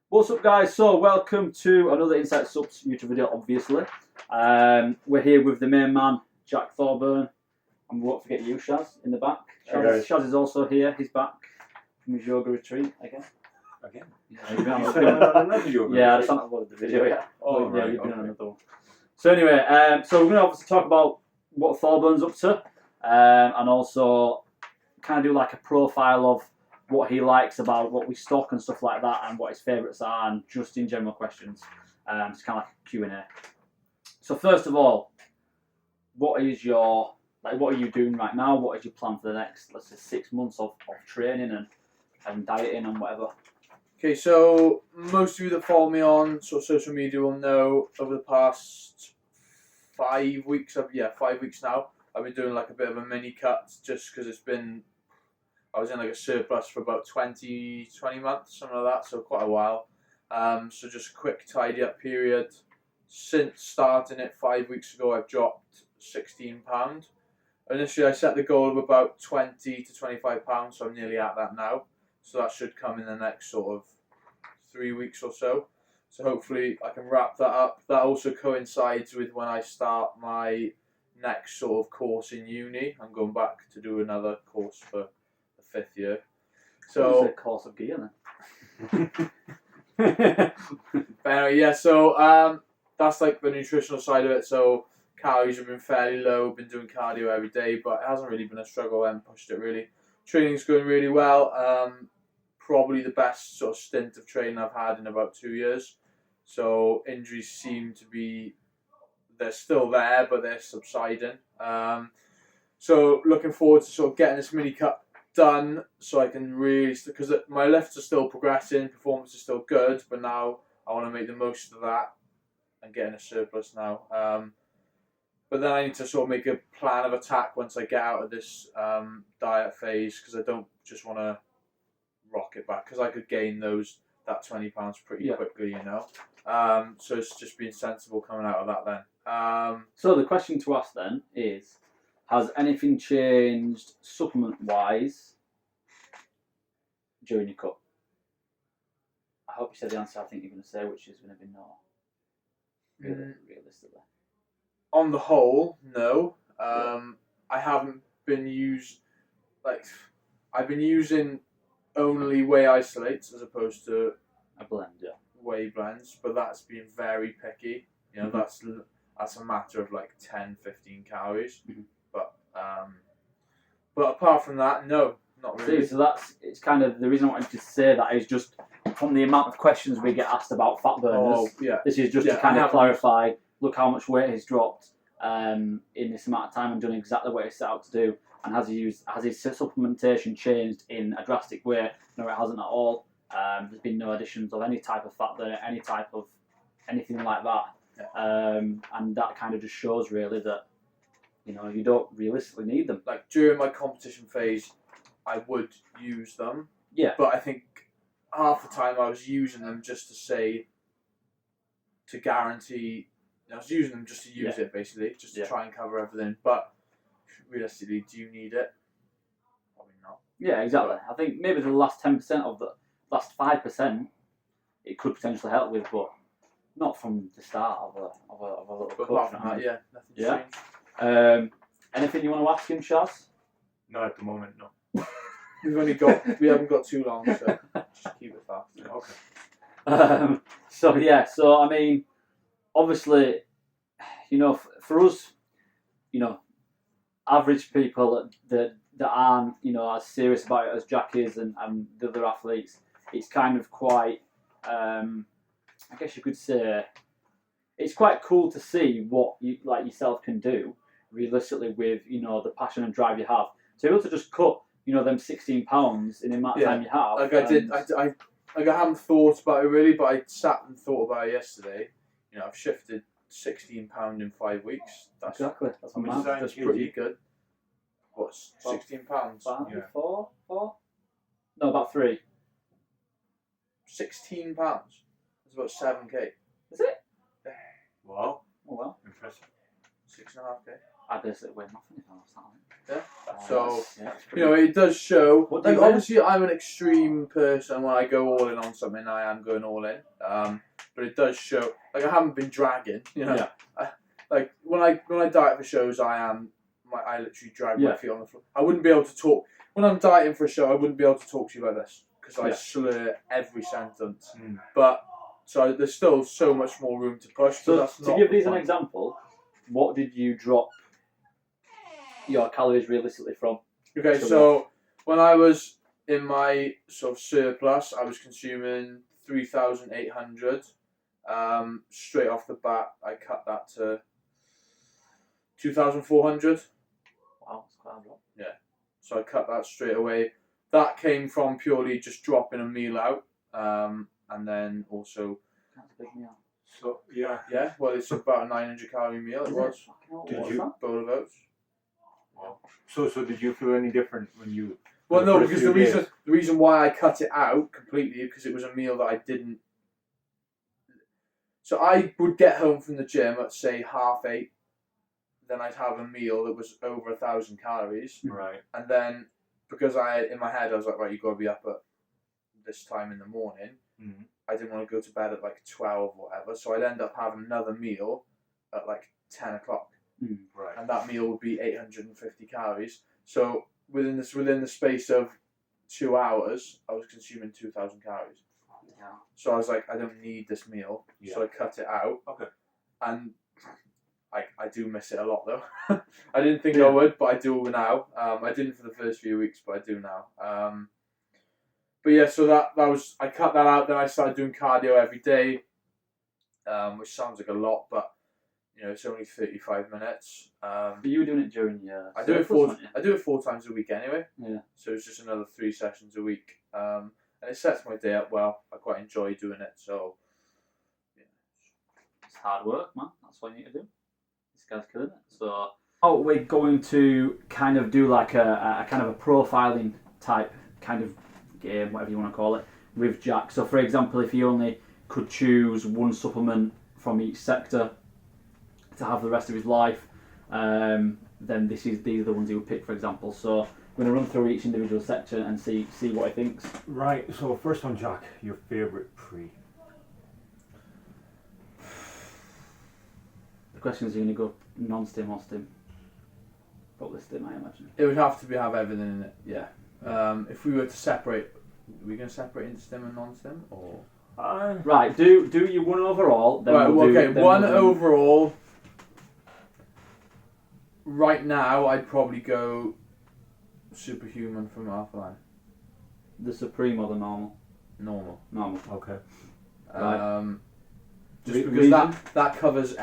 What's up, guys? So, welcome to another Inside Supps YouTube video, obviously. We're here with the main man, Jack Thorburn, and we won't forget you, Shaz, in the back. Shaz is also here. He's back from his yoga retreat again. Again? Yeah, you've been on another yoga yeah, I retreat? just haven't uploaded the video yet. Oh, yeah, right, you've been on okay. another one. So anyway, so we're going to obviously talk about what Thorburn's up to, and also kind of do like a profile of what he likes about what we stock and stuff like that, and what his favourites are, and just in general questions. It's kind of like a Q&A. So first of all, what are you doing right now? What is your plan for the next, let's say, 6 months of training and dieting and whatever? Okay, so most of you that follow me on social media will know over the past 5 weeks, 5 weeks now, I've been doing like a bit of a mini cut just because I was in like a surplus for about 20 months, something like that, so quite a while. So just a quick tidy up period. Since starting it 5 weeks ago, I've dropped 16 pounds. Initially, I set the goal of about 20 to 25 pounds, so I'm nearly at that now. So that should come in the next sort of 3 weeks or so. So hopefully I can wrap that up. That also coincides with when I start my next sort of course in uni. I'm going back to do another course for the 5th year. So it's a course of gear then. But anyway, yeah, so that's like the nutritional side of it. So calories have been fairly low, been doing cardio every day, but it hasn't really been a struggle. I haven't pushed it really. Training's going really well. Probably the best sort of stint of training I've had in about 2 years. So injuries seem to be, they're still there, but they're subsiding. So looking forward to sort of getting this mini cut done so I can really, because my lifts are still progressing, performance is still good, but now I want to make the most of that and get in a surplus now. But then I need to sort of make a plan of attack once I get out of this diet phase, because I don't just want to rock it back, because I could gain that 20 pounds pretty quickly, you know. So it's just being sensible coming out of that then. So the question to ask then is, has anything changed supplement-wise during your cut? I hope you said the answer I think you're going to say, which is going to be no. Realistically. On the whole, no. I haven't been I've been using only whey isolates as opposed to a blend, whey blends, but that's been very picky. You know, that's a matter of like 10-15 calories. But apart from that, no, not really. See, so it's kind of the reason I wanted to say that is just from the amount of questions we get asked about fat burners. Oh, yeah. This is just to kind of clarify. Look how much weight he's dropped in this amount of time and done exactly what he set out to do. And has his supplementation changed in a drastic way? No, it hasn't at all. There's been no additions of any type of fat burner, any type of anything like that. Yeah. And that kind of just shows really that, you know, you don't realistically need them. Like during my competition phase, I would use them. Yeah. But I think half the time I was using them just to guarantee. I was using them just to use it, basically, just to try and cover everything. But realistically, do you need it? Probably not. Yeah, exactly. I think maybe the last 10% of the last 5%, it could potentially help with, but not from the start of a little cut. Apart from that, nothing's changed. Anything you want to ask him, Shaz? No, at the moment, no. We haven't got too long, so just keep it fast. Okay. So I mean, obviously, you know, for us, you know, average people that aren't, you know, as serious about it as Jack is and the other athletes, it's kind of quite, I guess you could say, it's quite cool to see what you like yourself can do realistically with, you know, the passion and drive you have. To be able to just cut, you know, them 16 pounds in the amount of time you have. Like I haven't thought about it really, but I sat and thought about it yesterday. You know, I've shifted 16 pounds in 5 weeks. That's pretty good. What's 16 pounds? 4? No, about 3. 16 pounds. It's about 7k. Is it? Wow. Oh well. Impressive. 6.5k. I basically weigh nothing if I was that. So, it's you know, it does show. What do Like, you weigh? obviously, I'm an extreme person. When I go all in on something, I am going all in. But it does show. Like, I haven't been dragging. You know, Yeah. like when I diet for shows, I literally drag my Yeah. feet on the floor. I wouldn't be able to talk when I'm dieting for a show. I wouldn't be able to talk to you like this because I Yeah. slur every sentence. But so there's still so much more room to push. So that's to not give the these an point. example, what did you drop your calories realistically from? Okay, So so when I was in my sort of surplus, I was consuming 3,800. Straight off the bat, I cut that to 2,400. Wow, that's quite a drop. So I cut that straight away. That came from purely just dropping a meal out, and then also, That's a big meal. So yeah. yeah, well, it's about a 900 calorie meal. It was Fucking hell, Did what's you- that? bowl of oats. Wow. So did you feel any different when you? Well, for the no, first because few days? the reason why I cut it out completely because it was a meal that I didn't. So I would get home from the gym at say 8:30, then I'd have a meal that was over 1,000 calories, Right. and then because in my head I was like, right, you got to be up at this time in the morning. Mm-hmm. I didn't want to go to bed at like 12 or whatever, so I'd end up having another meal at like 10 o'clock. Right. And that meal would be 850 calories. So within the space of 2 hours, I was consuming 2,000 calories. Yeah. So I was like, I don't need this meal. Yeah. So I cut it out. Okay. And I do miss it a lot though. I didn't think I would, but I do now. I didn't for the first few weeks, but I do now. But yeah, so that was, I cut that out. Then I started doing cardio every day, which sounds like a lot, but you know, it's only 35 minutes. But you were doing it during your I do it surplus, weren't you? I do it 4 times a week anyway. Yeah. So it's just another 3 sessions a week. And it sets my day up well. I quite enjoy doing it. So yeah. It's hard work, man. That's what you need to do. This guy's killing it. So we're going to kind of do like a kind of a profiling type kind of game, whatever you want to call it, with Jack. So for example, if you only could choose one supplement from each sector to have the rest of his life, then these are the ones he would pick, for example. So we're going to run through each individual section and see what he thinks. Right. So first one, Jack, your favourite pre. The question is, are you going to go non-stim or stim? Probably stim, I imagine. It would have to have everything in it. Yeah. If we were to separate, are we going to separate into stim and non-stim, or? Right. Do you one overall? Then Right. we'll do, Okay. then One we'll do- overall. Right now, I'd probably go Superhuman from Alphaline. The Supreme or the normal? Normal. Normal. Okay. Right. Just because Reason? that covers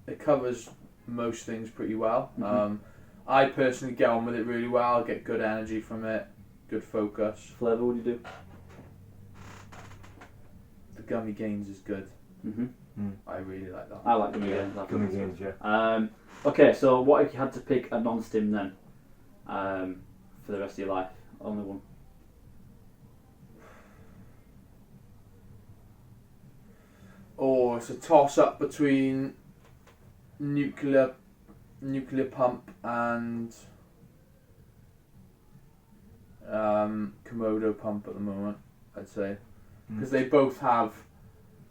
it covers most things pretty well. Mhm. I personally get on with it really well. I get good energy from it, good focus. Flavour would you do? The gummy gains is good. Mm-hmm. I really like that. I like gummy gains. I think Gummy it's gains, yeah. good. Okay, so what if you had to pick a non-stim then, for the rest of your life? Only one. Or it's a toss up between nuclear pump and Komodo pump at the moment. I'd say because they both have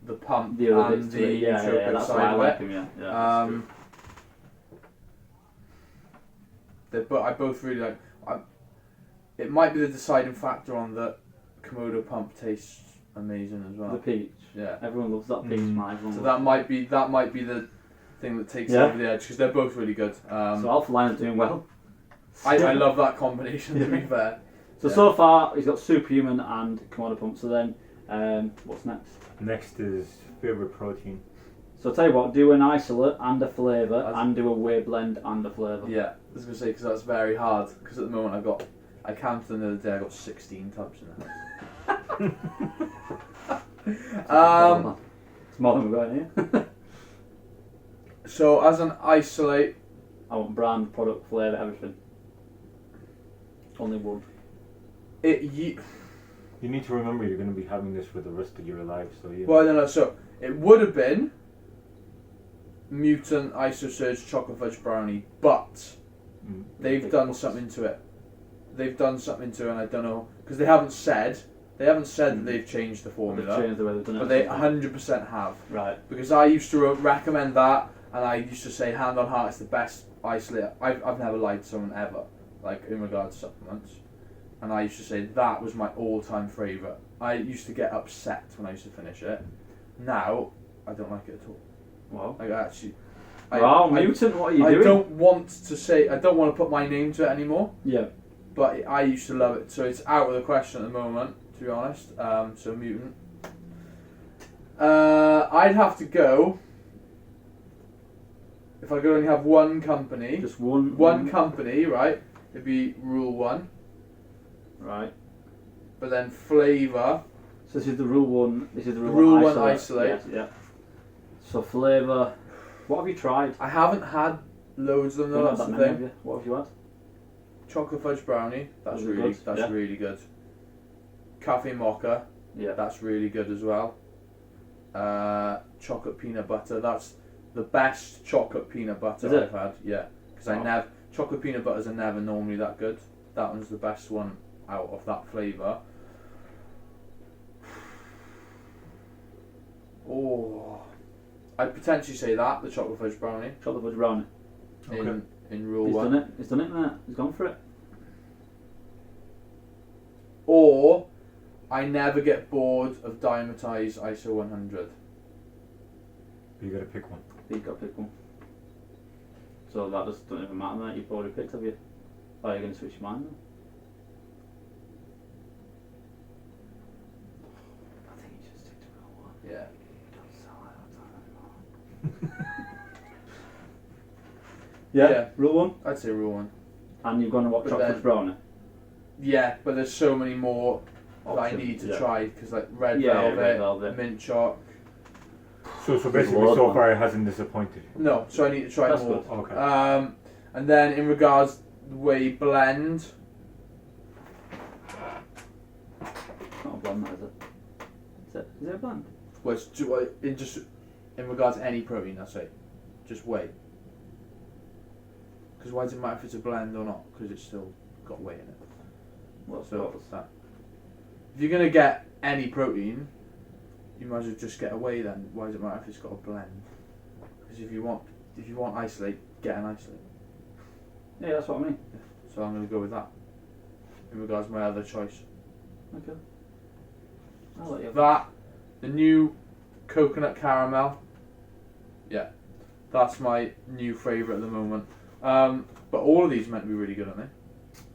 the pump The other and bits the to it. Yeah, nootropic that's why side I of like it. him. Yeah. I both really like. It might be the deciding factor on that Komodo pump tastes amazing as The well. peach. Yeah. Everyone loves that peach, man. Everyone So loves that might be the thing that takes Yeah. over the edge because they're both really good. So Alpha Line is doing well. I love that combination. To be fair. So far he's got Superhuman and Komodo Pump. So then, what's next? Next is favourite protein. So I'll tell you what, do an isolate and a flavour, That's- and do a whey blend and a flavour. Yeah, I was gonna say because that's very hard. Because at the moment I counted them the other day. I got 16 types in there. It's more than we've got in here. So as an isolate, I want brand, product, flavour, everything. Only one. You need to remember you're going to be having this for the rest of your life, so yeah. well, no. So it would have been Mutant Iso Surge Chocolate Fudge Brownie, but they've done something to it. They've done something to it, and I don't know, because they haven't said that they've changed the formula, They've changed the way they've done it. but they 100% have. Right. Because I used to recommend that, and I used to say hand on heart it's the best isolate. I've never lied to someone ever, like in regards to supplements, and I used to say that was my all-time favourite. I used to get upset when I used to finish it. Now I don't like it at all. Wow. Like actually. Wow, Mutant, what are you doing? I don't want to put my name to it anymore. Yeah. But I used to love it, so it's out of the question at the moment, to be honest. So Mutant. I'd have to go. If I could only have one company, Just one. one company, right? It'd be Rule 1. Right. But then flavour. So this is the Rule 1. This is the Rule, Rule 1 Isolate. Isolate. Yes, yeah. So flavour. What have you tried? I haven't had loads of them though. Not That's that the many, have thing. you? What have you had? Chocolate fudge brownie. That's Those are really good, yeah. really good. Cafe mocha. Yeah. That's really good as well. Chocolate peanut butter. That's the best chocolate peanut butter Is it? I've had. Yeah, because Wow. chocolate peanut butters are never normally that good. That one's the best one out of that flavour. Oh, I'd potentially say that the chocolate fudge brownie Chocolate fudge brownie. in Rule He's 1. done it. He's done it, mate. He's gone for it. Or I never get bored of Diamatize ISO 100. You gotta pick one. He's got to pick one. So that just doesn't even matter, mate. You've already picked, have you? Oh, you're going to switch your mind then? I think you should stick to Rule 1. Yeah. Don't sell it outside anymore. Yeah. Rule 1. I'd say Rule 1. And you've gone and what But chocolate then- fudge brownie? Yeah, but there's so many more that I Options, need to yeah. try, because like red Red velvet. velvet, mint choc. So There's basically, loads, so man. far it hasn't disappointed you. No, so I need to try That's more. good. Okay. And then in regards to the way you blend, It's not a blend, that is it? Is it a blend? was in regards to any protein, I say, just whey. Because why does it matter if it's a blend or not? Because it's still got whey in it. What's So what? what's that? If you're gonna get any protein, you might as well just get a whey then. Why does it matter if it's got a blend? Because if you want isolate, get an isolate. Yeah, that's what I mean. So I'm gonna go with that. In regards to my other choice. Okay. I'll let you have That, the new coconut caramel. Yeah, that's my new favourite at the moment. But all of these meant to be really good, aren't they?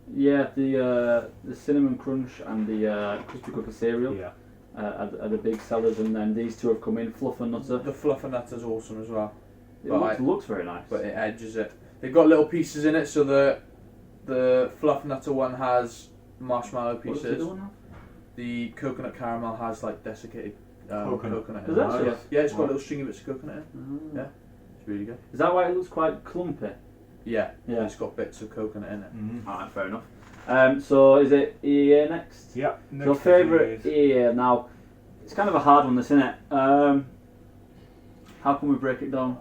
Yeah, the cinnamon crunch and the crispy cookie cereal Yeah. are the big sellers, and then these two have come in, Fluff and Nutter. The fluffernuts awesome as well, It but looks very nice. but it edges it. They've got little pieces in it, so the fluff nutter one has marshmallow What does the pieces. other one have? The coconut caramel has like desiccated coconut in Does it. it actually? Yeah, it's got Wow. little stringy bits of coconut in it. Ah. Yeah. It's really good. Is that why it looks quite clumpy? Yeah, Yeah. it's got bits of coconut in it. Mm-hmm. Alright, fair enough. So is it EA next? Yeah. Your favourite EA now? It's kind of a hard one, this, isn't it? How can we break it down?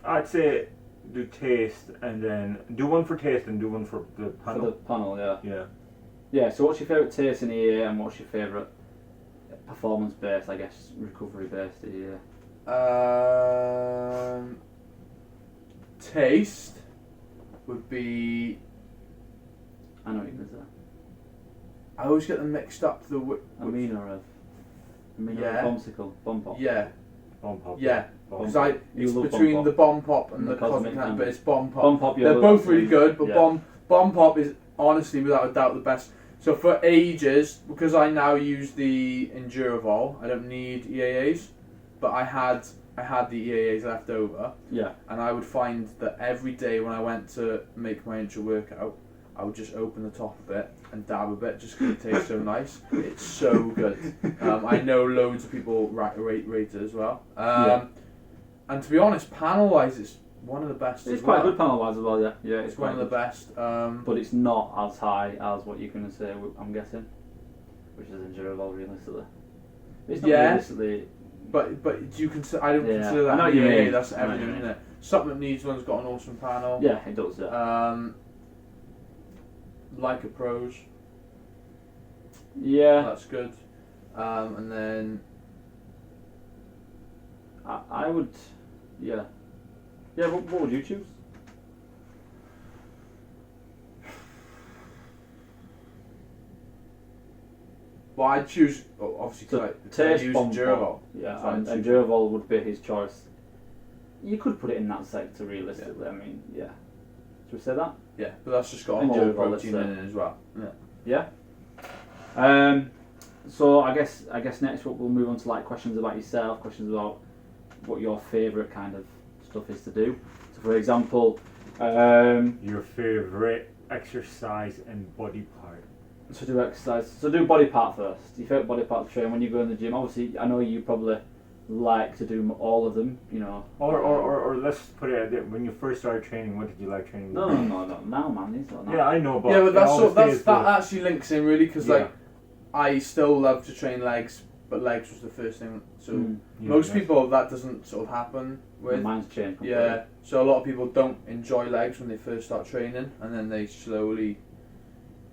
I'd say do taste and then do one for taste and do one for the panel. For the panel, yeah. Yeah. Yeah, so what's your favourite taste in EA and what's your favourite performance based, I guess, recovery based EA? Taste would be. I know what you're going to say. I always get them mixed up to the. Amino Rev. Amino Yeah. Rev Bombsicle. Bomb Pop. Yeah, Bomb pop. yeah. Bomb Because pop. it's love between Bomb the Pop. bomb pop and And the the cosmic Cosmic hand, Hand. but it's bomb pop. Bomb Pop, yeah. They're both really good, but yeah. bomb pop is honestly without a doubt the best. So for ages, because I now use the Endurovol, I don't need EAAs, but I had the EAAs left over, Yeah. and I would find that every day when I went to make my intro workout, I would just open the top of it and dab a bit just because it tastes so nice. It's so good. I know loads of people rate it as well. Yeah. And to be honest, panel-wise, it's one of the best It's as quite well. good panel wise as well, yeah. Yeah, It's quite one of the good. best. But it's not as high as what you're going to say, I'm guessing. Which is Endurovol, realistically. It's not Yeah. realistically But do you consider? I don't Yeah. consider that. I know what you AA, mean. That's I know what everything, you isn't it? Supplement Needs one's got an awesome panel. Yeah, it does. Yeah. Like a pros. Yeah. That's good. And then I would. Yeah. Yeah. What would you choose? well, I'd choose obviously So because I use bomb. Durable. Yeah, So I'd and choose- Durable would be his choice. You could put it in that sector realistically. I mean, yeah. Should we say that? Yeah, but that's just got a And whole Durable, protein let's in say. it as well. Yeah. So I guess next we'll move on to like questions about yourself, questions about what your favourite kind of stuff is to do. So for example, Your favorite exercise and body part. so do exercise. So do body part first. Your favourite body part to train when you go in the gym. Obviously, I know you probably like to do all of them. You know. Or let's put it at when you first started training, what did you like training? No. Now, man, these are not. Yeah, I know, but Yeah, but it that's always stays that the- actually links in really because like I still love to train legs, but legs was the first thing. So Yeah, most yeah. people that doesn't sort of happen with. Mine's changed. completely. Yeah, so a lot of people don't enjoy legs when they first start training, and then they slowly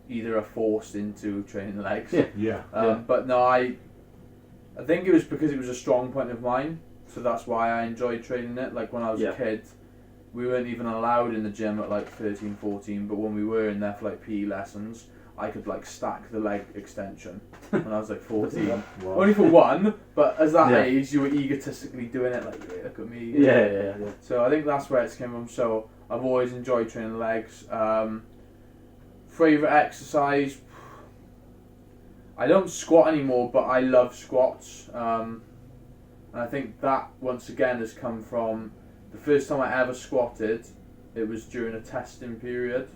either are forced into training legs. Yeah. Yeah. But no, I think it was because it was a strong point of mine, so that's why I enjoyed training it. Like when I was Yeah. a kid, we weren't even allowed in the gym at like 13, 14, but when we were in there for like PE lessons, I could like stack the leg extension when I was like 14. Wow. Only for one, but as that Yeah. age, you were egotistically doing it like, yeah, look at me. Yeah. So I think that's where it's came from. So I've always enjoyed training legs. Favourite exercise? I don't squat anymore, but I love squats. And I think that, once again, has come from the first time I ever squatted, it was during a testing period.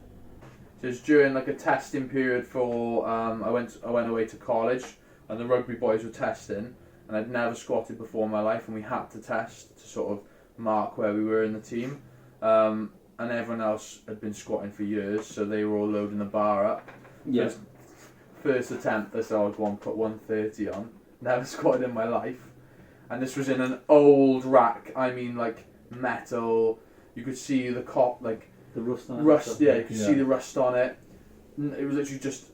So it was during like a testing period for, I went away to college, and the rugby boys were testing, and I'd never squatted before in my life, and we had to test to sort of mark where we were in the team. And everyone else had been squatting for years, so they were all loading the bar up. Yeah. First attempt, I said I was going to put 130 on. Never squatted in my life. And this was in an old rack. I mean, like metal. You could see the like The rust on it. rust. Yeah, you could see the rust on it. It was literally just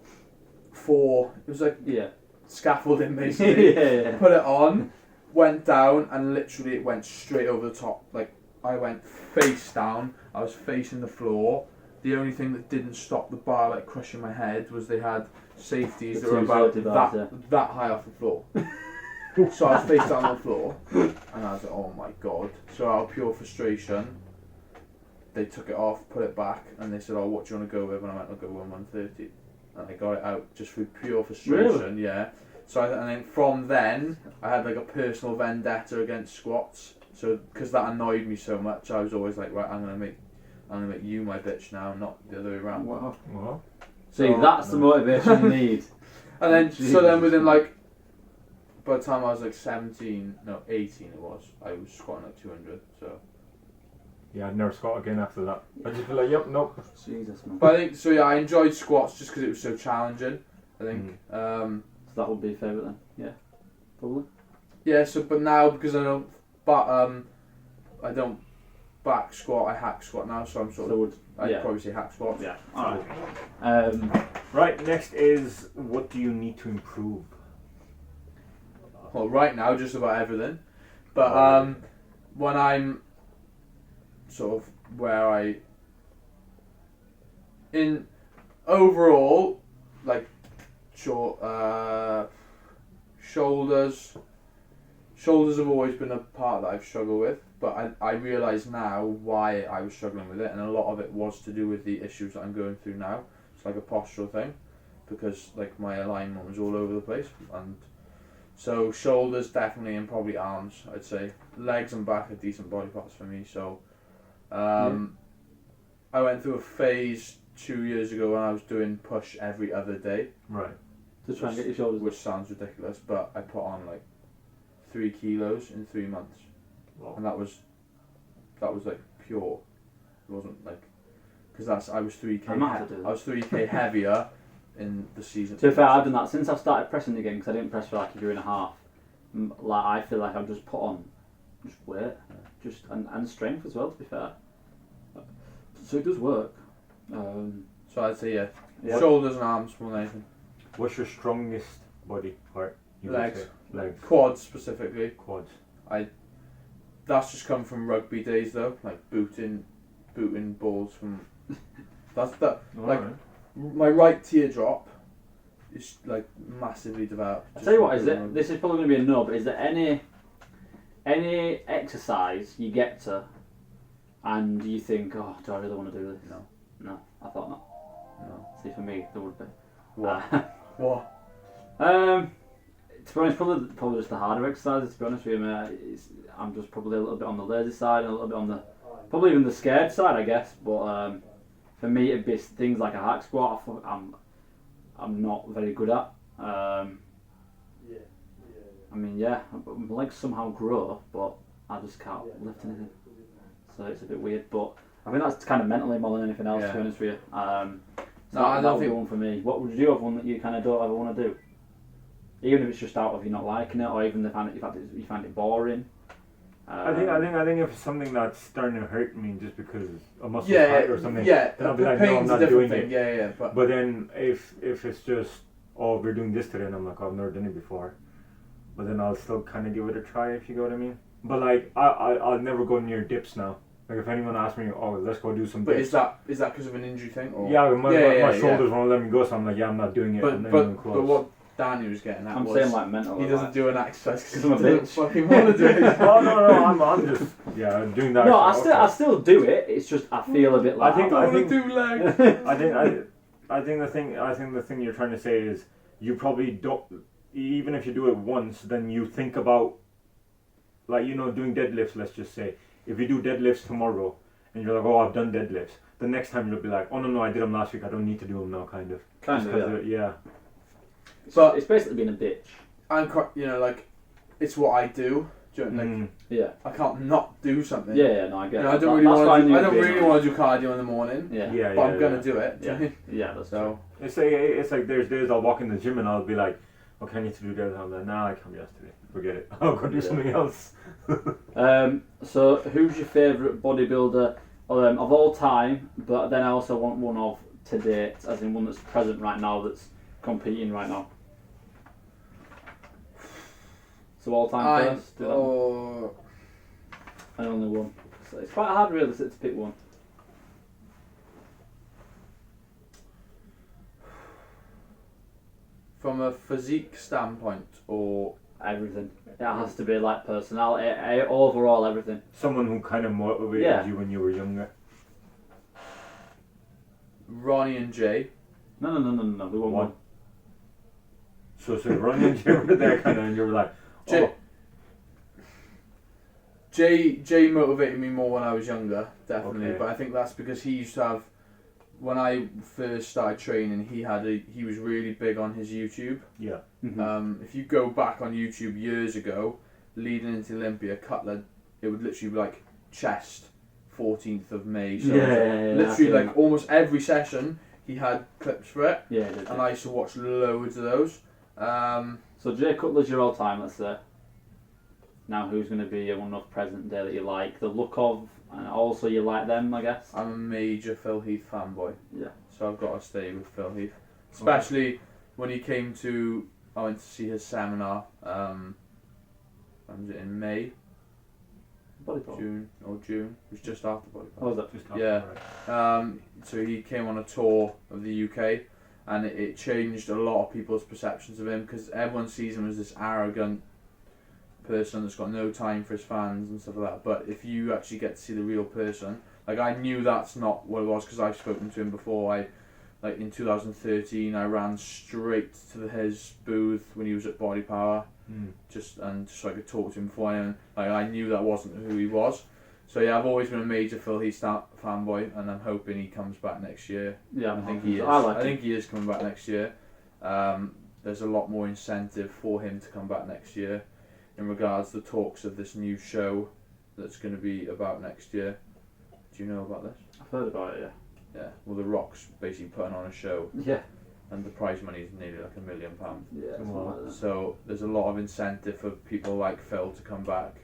it was like Yeah. scaffolding basically. Yeah. Put it on, went down, and literally it went straight over the top. Like I went face down. I was facing the floor. The only thing that didn't stop the bar like crushing my head was they had safeties The that were two about safety bars, that high off the floor. So I was face down on the floor, and I was like, "Oh my god!" So out of pure frustration, they took it off, put it back, and they said, "Oh, what do you want to go with?" And I went, "I'll go with 130," and I got it out just through pure frustration. Really? Yeah. So and then from then, I had like a personal vendetta against squats. So because that annoyed me so much, I was always like, "Right, I'm gonna make you my bitch now, not the other way around." Wow. Well, See, that's the motivation you need. And then, so then Jesus. within like, by the time I was like 18 it was, I was squatting like 200, so. yeah, I'd never squat again after that. I just feel like, yep, nope. Jesus, man. But I think, so yeah, I enjoyed squats just because it was so challenging, I think. So that would be your favourite then? Yeah. Probably. Yeah, so, but now, because I don't back squat, I hack squat now, so I'm sort of, I'd probably say hack squat. Yeah. Alright. Right, next is what do you need to improve? Well, right now, just about everything. But when I'm sort of where in overall, like shoulders have always been a part that I've struggled with, but I realise now why I was struggling with it, and a lot of it was to do with the issues that I'm going through now. It's like a postural thing, because like my alignment was all over the place, and so shoulders definitely, and probably arms, I'd say. Legs and back are decent body parts for me, so I went through a phase 2 years ago when I was doing push every other day. Right. To try and get your shoulders. Which sounds ridiculous, but I put on like 3 kilos in 3 months. Wow. And that was like pure. It wasn't like, because I was 3k. I might have to do that. I was 3k heavier in the season. To be fair, I've done that since I've started pressing again, because I didn't press for like a year and a half. like I feel like I've just put on just weight, just and strength as well. To be fair, so it does work. So I'd say Yep. shoulders and arms more than anything. What's your strongest body part? You would Legs. say? Legs. Quads specifically. Quads. That's just come from rugby days though, like booting balls from. That's that. Like Alright. my right teardrop is like massively developed. I tell you what, this is probably going to be a no, but is there any exercise you get to and you think, oh, do I really want to do this? No, I thought not. No. See, for me, there would be. What? What? To be honest, probably just the harder exercises. To be honest with you, mate, I'm just probably a little bit on the lazy side and a little bit on the, probably even the scared side, I guess. But for me, it'd be things like a hack squat. I'm not very good at. I mean, yeah, my legs somehow grow, but I just can't lift anything. So it's a bit weird, but I think that's kind of mentally more than anything else. To be honest with you, No, I don't think one for me. What would you have one that you kind of don't ever want to do? Even if it's just out of you not liking it, or even the fact that you find it boring. I think if it's something that's starting to hurt me just because a muscle tight or something, then I'll be like, no, I'm not doing it. Yeah. But then if it's just, oh, we're doing this today, and I'm like, oh, I've never done it before, but then I'll still kind of give it a try, if you get what I mean. But like, I'll never go near dips now. Like if anyone asks me, oh, let's go do some dips. But is that because of an injury thing? Or? Yeah, my shoulders won't let me go, so I'm like, yeah, I'm not doing it. But what Danny was getting at I'm was saying like mental. he doesn't do an exercise because I'm a he doesn't bitch. fucking want to do it. Oh no, I'm just doing that. No, I still do it. It's just I feel a bit like I think do legs. I think the thing you're trying to say is you probably don't, even if you do it once, then you think about, like, doing deadlifts. Let's just say if you do deadlifts tomorrow and you're like, oh, I've done deadlifts. The next time you'll be like, oh no, I did them last week. I don't need to do them now, kind of. Yeah. But it's basically being a bitch. I'm quite, like, it's what I do. Do you know, like, yeah. I can't not do something. Yeah, no, I get it. I don't really want to do cardio in the morning. Yeah. But I'm gonna do it. Yeah, that's so. It's like there's days I'll walk in the gym and I'll be like, okay, I need to do that. I'm like, nah, I can't be asked today. Forget it. I'll go do something else. So who's your favourite bodybuilder of all time? But then I also want one of to date, as in one that's present right now, that's competing right now. So all time first. And only one. So it's quite hard really to pick one. From a physique standpoint, or everything. It has to be like personality, overall everything. Someone who kind of motivated you when you were younger. Ronnie and Jay. No. We want one. So Ronnie and Jay were there kind of, and you were like, oh. Jay motivated me more when I was younger, definitely. Okay. But I think that's because he used to have. When I first started training, he was really big on his YouTube. Yeah. Mm-hmm. If you go back on YouTube years ago, leading into Olympia, Cutler, it would literally be like chest, 14th of May. So literally like almost every session he had clips for it. Yeah. And I used to watch loads of those. So Jay Cutler's your all time, let's say. Now who's going to be one of present day that you like the look of, and also you like them, I guess? I'm a major Phil Heath fanboy. Yeah. So I've got to stay with Phil Heath. Especially when he came to, I went to see his seminar, when was it, in May? Bodybuilding. June. It was just after bodybuilding. Oh, was that? Just after, Yeah. right. So he came on a tour of the UK, and it changed a lot of people's perceptions of him, because everyone sees him as this arrogant person that's got no time for his fans and stuff like that. But if you actually get to see the real person, like, I knew that's not what it was because I've spoken to him before. Like in 2013, I ran straight to his booth when he was at Body Power, just so I could talk to him before, and like, I knew that wasn't who he was. So yeah, I've always been a major Phil Heath fanboy, and I'm hoping he comes back next year. Yeah, I think he is. I think he is coming back next year. There's a lot more incentive for him to come back next year, in regards to talks of this new show that's going to be about next year. Do you know about this? I've heard about it, yeah. Yeah. Well, The Rock's basically putting on a show. Yeah. and the prize money is nearly like £1 million. Yeah. Wow. So there's a lot of incentive for people like Phil to come back.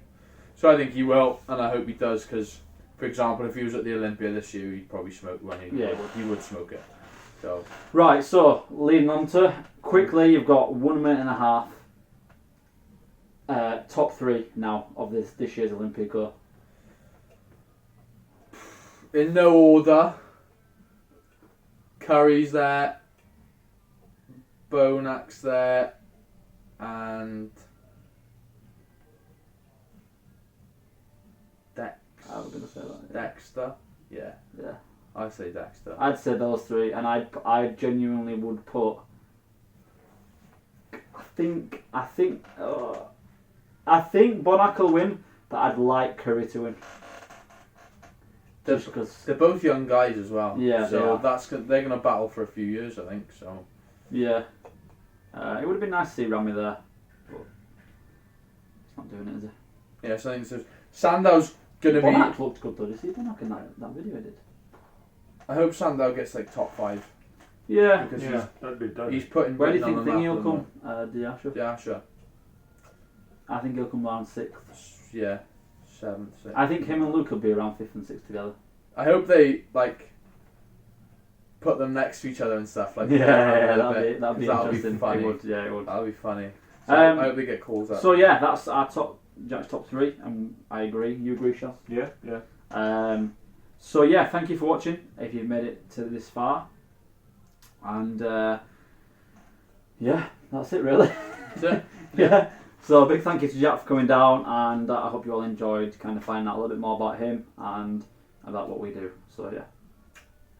So I think he will, and I hope he does, because, for example, if he was at the Olympia this year, he'd probably smoke when he would smoke it. So Right, so leading on to quickly, you've got 1 minute and a half. Top 3 now of this year's Olympico. in no order, Curry's there, Bonak's there, and I was going to say that. Yeah. Dexter. Yeah, Yeah. I'd say Dexter. I'd say those 3, and I genuinely would put. I think Bonac will win, but I'd like Curry to win. Just because They're both young guys as well. Yeah, So they are. they're going to battle for a few years, I think. So yeah, it would have been nice to see Ramy there, but he's not doing it, is he? yeah, so I think so. Sandow's going to be. Bonac looked good though. Did you see Bonac in that video he did? I hope Sandow gets like top 5 Yeah. because Yeah, that'd be. he's putting. Where do you Britain think on the he'll map come? at Diasha? the moment. Yeah, sure. I think he'll come around 6th. Yeah, 7th. 6th. I think him and Luke will be around 5th and 6th together. I hope they like put them next to each other and stuff like. That'd be 'cause interesting. funny. It would, yeah, it would. That'll be funny. So Um, I hope they get calls out. So yeah, that's our Jack's top 3, and I agree. You agree, Shaz? Yeah. So yeah, thank you for watching. If you've made it to this far, and yeah, that's it really. That's it. Yeah. So a big thank you to Jack for coming down, and I hope you all enjoyed kind of finding out a little bit more about him and about what we do. So yeah,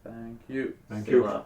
Thank you. Thank see you you. later.